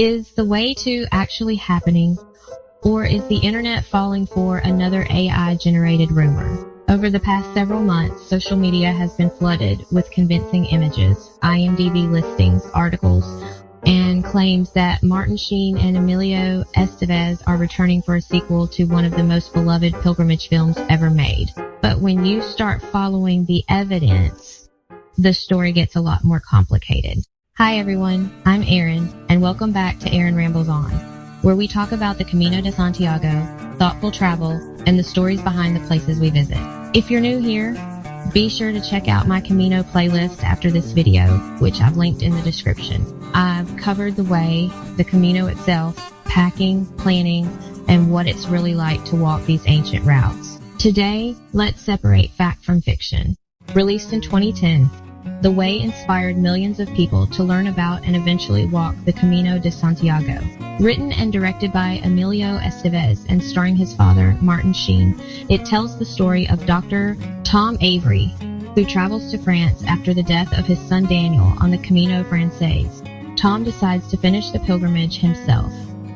Is the way to actually happening, or is the internet falling for another AI-generated rumor? Over the past several months, social media has been flooded with convincing images, IMDb listings, articles, and claims that Martin Sheen and Emilio Estevez are returning for a sequel to one of the most beloved pilgrimage films ever made. But when you start following the evidence, the story gets a lot more complicated. Hi everyone, I'm Erin, and welcome back to Erin Rambles On, where we talk about the Camino de Santiago, thoughtful travel, and the stories behind the places we visit. If you're new here, be sure to check out my Camino playlist after this video, which I've linked in the description. I've covered the way, the Camino itself, packing, planning, and what it's really like to walk these ancient routes. Today, let's separate fact from fiction. Released in 2010, The Way inspired millions of people to learn about and eventually walk the Camino de Santiago. Written and directed by Emilio Estevez and starring his father, Martin Sheen, it tells the story of Dr. Tom Avery, who travels to France after the death of his son Daniel on the Camino Frances. Tom decides to finish the pilgrimage himself,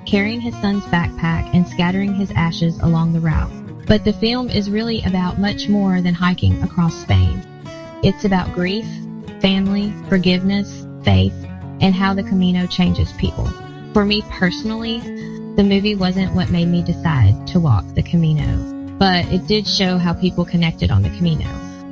carrying his son's backpack and scattering his ashes along the route. But the film is really about much more than hiking across Spain. It's about grief, family, forgiveness, faith, and how the Camino changes people. For me personally, the movie wasn't what made me decide to walk the Camino, but it did show how people connected on the Camino.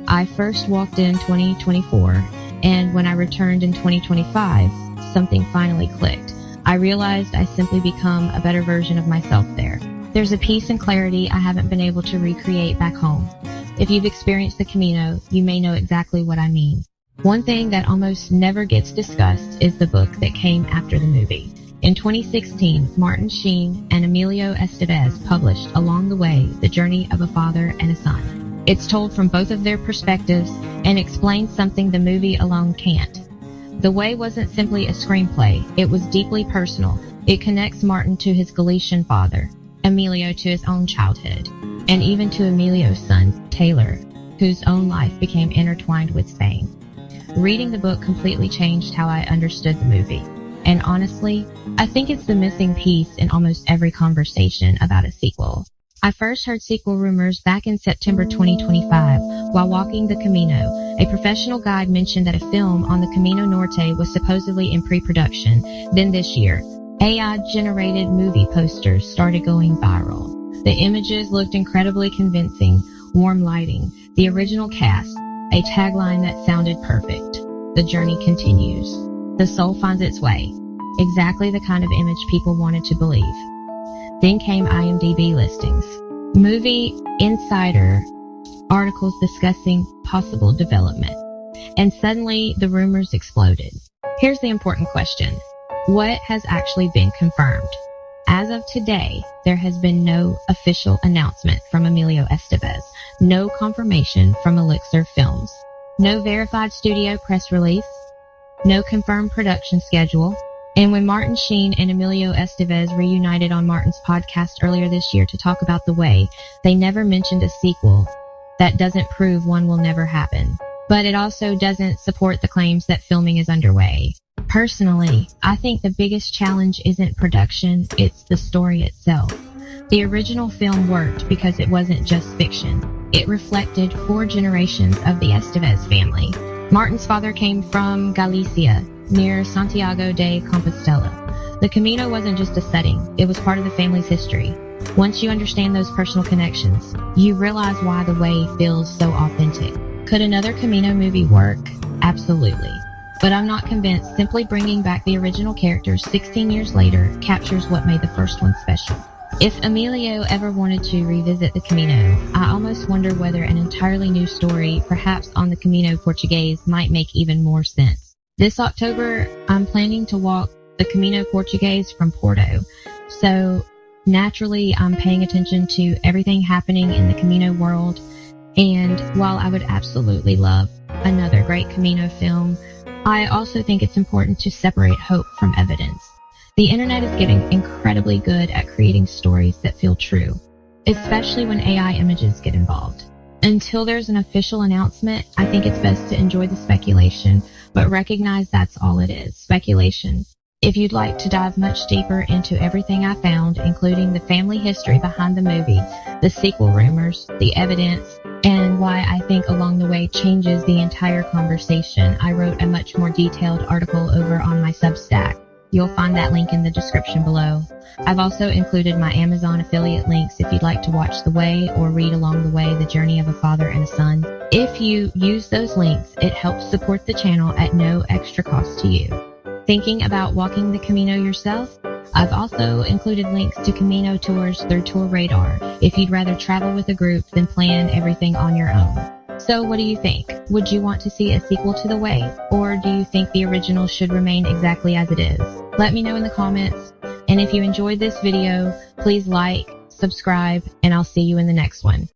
I first walked in 2024, and when I returned in 2025, something finally clicked. I realized I simply become a better version of myself there. There's a peace and clarity I haven't been able to recreate back home. If you've experienced the Camino, you may know exactly what I mean. One thing that almost never gets discussed is the book that came after the movie. In 2016, Martin Sheen and Emilio Estevez published Along the Way, The Journey of a Father and a Son. It's told from both of their perspectives and explains something the movie alone can't. The Way wasn't simply a screenplay, it was deeply personal. It connects Martin to his Galician father, Emilio to his own childhood, and even to Emilio's son, Taylor, whose own life became intertwined with Spain. Reading the book completely changed how I understood the movie. And honestly, I think it's the missing piece in almost every conversation about a sequel. I first heard sequel rumors back in September 2025 while walking the Camino. A professional guide mentioned that a film on the Camino Norte was supposedly in pre-production. Then this year, AI-generated movie posters started going viral. The images looked incredibly convincing, warm lighting, the original cast, a tagline that sounded perfect. The journey continues. The soul finds its way. Exactly the kind of image people wanted to believe. Then came IMDb listings, movie insider articles discussing possible development. And suddenly the rumors exploded. Here's the important question. What has actually been confirmed? As of today, there has been no official announcement from Emilio Estevez, no confirmation from Elixir Films, no verified studio press release, no confirmed production schedule. And when Martin Sheen and Emilio Estevez reunited on Martin's podcast earlier this year to talk about The Way, they never mentioned a sequel. That doesn't prove one will never happen. But it also doesn't support the claims that filming is underway. Personally, I think the biggest challenge isn't production, it's the story itself. The original film worked because it wasn't just fiction. It reflected 4 generations of the Estevez family. Martin's father came from Galicia, near Santiago de Compostela. The Camino wasn't just a setting, it was part of the family's history. Once you understand those personal connections, you realize why The Way feels so authentic. Could another Camino movie work? Absolutely. But I'm not convinced simply bringing back the original characters 16 years later captures what made the first one special. If Emilio ever wanted to revisit the Camino, I almost wonder whether an entirely new story, perhaps on the Camino Portuguese, might make even more sense. This October, I'm planning to walk the Camino Portuguese from Porto, so naturally I'm paying attention to everything happening in the Camino world, and while I would absolutely love another great Camino film, I also think it's important to separate hope from evidence. The internet is getting incredibly good at creating stories that feel true, especially when AI images get involved. Until there's an official announcement, I think it's best to enjoy the speculation, but recognize that's all it is, speculation. If you'd like to dive much deeper into everything I found, including the family history behind the movie, the sequel rumors, the evidence, and why I think along the way changes the entire conversation, I wrote a much more detailed article over on my Substack. You'll find that link in the description below. I've also included my Amazon affiliate links if you'd like to watch The Way or read along the way the journey of a father and a son. If you use those links, it helps support the channel at no extra cost to you. Thinking about walking the Camino yourself? I've also included links to Camino tours through Tour Radar if you'd rather travel with a group than plan everything on your own. So what do you think? Would you want to see a sequel to The Way? Or do you think the original should remain exactly as it is? Let me know in the comments. And if you enjoyed this video, please like, subscribe, and I'll see you in the next one.